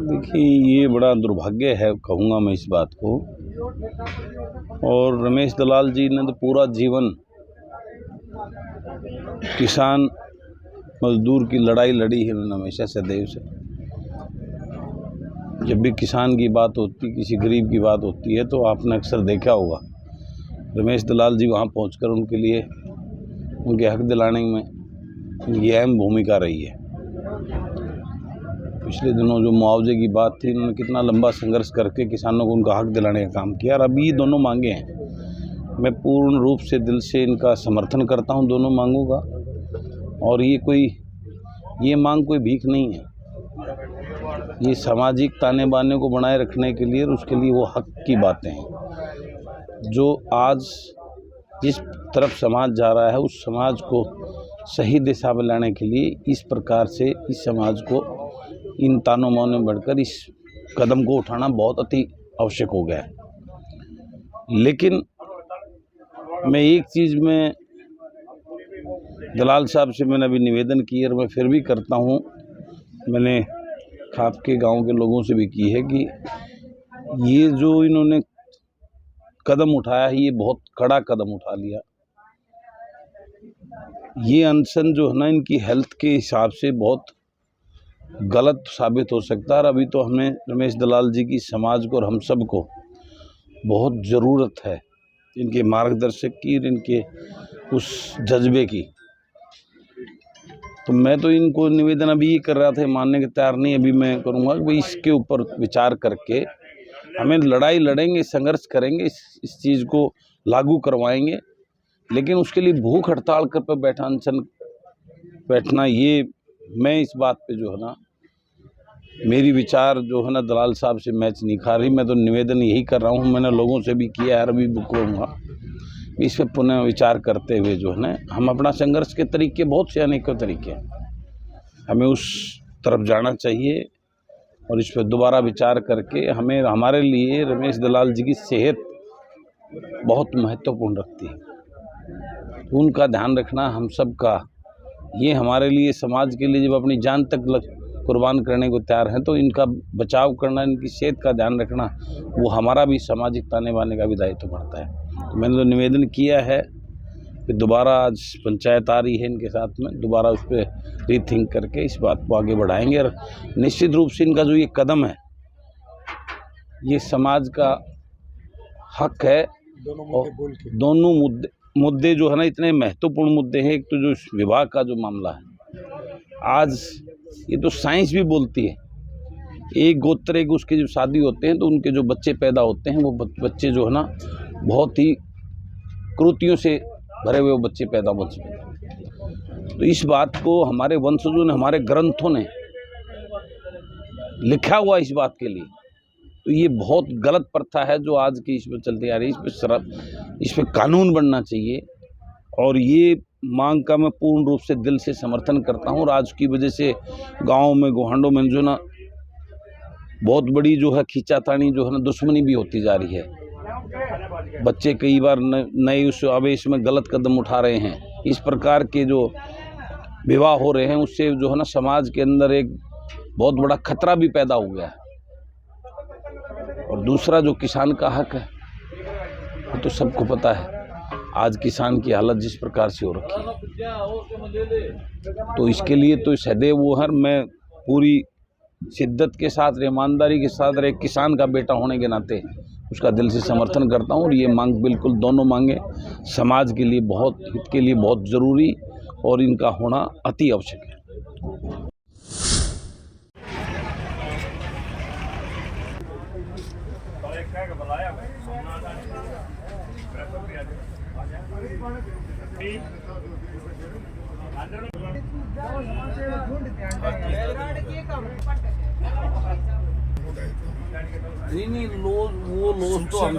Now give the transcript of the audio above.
देखिए, ये बड़ा दुर्भाग्य है कहूँगा मैं इस बात को। और रमेश दलाल जी ने तो पूरा जीवन किसान मजदूर की लड़ाई लड़ी है उन्होंने हमेशा सदैव से। जब भी किसान की बात होती, किसी गरीब की बात होती है, तो आपने अक्सर देखा होगा रमेश दलाल जी वहाँ पहुंचकर उनके लिए उनके हक दिलाने में उनकी अहम भूमिका रही है। पिछले दिनों जो मुआवजे की बात थी, उन्होंने कितना लंबा संघर्ष करके किसानों को उनका हक दिलाने का काम किया। और अभी ये दोनों मांगे हैं, मैं पूर्ण रूप से दिल से इनका समर्थन करता हूं दोनों मांगों का। और ये मांग कोई भीख नहीं है, ये सामाजिक ताने बाने को बनाए रखने के लिए और उसके लिए वो हक की बातें हैं। जो आज जिस तरफ समाज जा रहा है, उस समाज को सही दिशा में लाने के लिए इस प्रकार से इस समाज को इन तानों मानों में बढ़कर इस कदम को उठाना बहुत अति आवश्यक हो गया है। लेकिन मैं एक चीज़ में दलाल साहब से मैंने अभी निवेदन की और मैं फिर भी करता हूँ, मैंने खाप के गांव के लोगों से भी की है कि ये जो इन्होंने कदम उठाया है, ये बहुत कड़ा कदम उठा लिया। ये अनशन जो है ना, इनकी हेल्थ के हिसाब से बहुत गलत साबित हो सकता है। और अभी तो हमें रमेश दलाल जी की समाज को और हम सब को बहुत ज़रूरत है इनके मार्गदर्शक की और इनके उस जज्बे की। तो मैं तो इनको निवेदन अभी ये कर रहा था, मानने के तैयार नहीं। अभी मैं करूँगा कि भाई इसके ऊपर विचार करके हमें लड़ाई लड़ेंगे, संघर्ष करेंगे, इस चीज़ को लागू करवाएंगे। लेकिन उसके लिए भूख हड़ताल कर बैठा अनशन बैठना, ये मैं इस बात पे जो है ना, मेरी विचार जो है ना दलाल साहब से मैच नहीं खा रही। मैं तो निवेदन यही कर रहा हूँ, मैंने लोगों से भी किया है, अभी करूँगा इस पर पुनः विचार करते हुए जो है ना, हम अपना संघर्ष के तरीके बहुत से अनेकों तरीके हैं, हमें उस तरफ जाना चाहिए। और इस पर दोबारा विचार करके हमें हमारे लिए रमेश दलाल जी की सेहत बहुत महत्वपूर्ण रखती है, उनका ध्यान रखना हम सब का, ये हमारे लिए समाज के लिए जब अपनी जान तक कुर्बान करने को तैयार हैं, तो इनका बचाव करना, इनकी सेहत का ध्यान रखना, वो हमारा भी सामाजिक ताने बाने का भी दायित्व बढ़ता है। तो मैंने तो निवेदन किया है कि दोबारा आज पंचायत आ रही है इनके साथ में, दोबारा उस पर रीथिंक करके इस बात को आगे बढ़ाएंगे। और निश्चित रूप से इनका जो ये कदम है, ये समाज का हक है। दोनों मुद्दे जो है ना, इतने महत्वपूर्ण मुद्दे हैं। एक तो जो विवाह का जो मामला है, आज ये तो साइंस भी बोलती है, एक गोत्र एक उसके जो शादी होते हैं तो उनके जो बच्चे पैदा होते हैं, वो बच्चे जो है ना बहुत ही क्रूतियों से भरे हुए बच्चे पैदा होते हैं। तो इस बात को हमारे वंशजों ने, हमारे ग्रंथों ने लिखा हुआ इस बात के लिए, तो ये बहुत गलत प्रथा है जो आज की इसमें चलती आ रही है। इस पर कानून बनना चाहिए। और ये मांग का मैं पूर्ण रूप से दिल से समर्थन करता हूँ। और आज की वजह से गाँव में, गोहांडों में जो ना बहुत बड़ी जो है खींचातानी जो है ना, दुश्मनी भी होती जा रही है। बच्चे कई बार नए उस आवेश में गलत कदम उठा रहे हैं। इस प्रकार के जो विवाह हो रहे हैं, उससे जो है ना समाज के अंदर एक बहुत बड़ा खतरा भी पैदा हो गया है। और दूसरा जो किसान का हक है, वो तो सबको पता है आज किसान की हालत जिस प्रकार से हो रखी है। तो इसके लिए तो सदैव वो हर मैं पूरी शिद्दत के साथ, ईमानदारी के साथ, एक किसान का बेटा होने के नाते उसका दिल से समर्थन करता हूँ। और ये मांग बिल्कुल, दोनों मांगे समाज के लिए बहुत हित के लिए बहुत ज़रूरी और इनका होना अति आवश्यक है। नहीं, वो लोग तो हम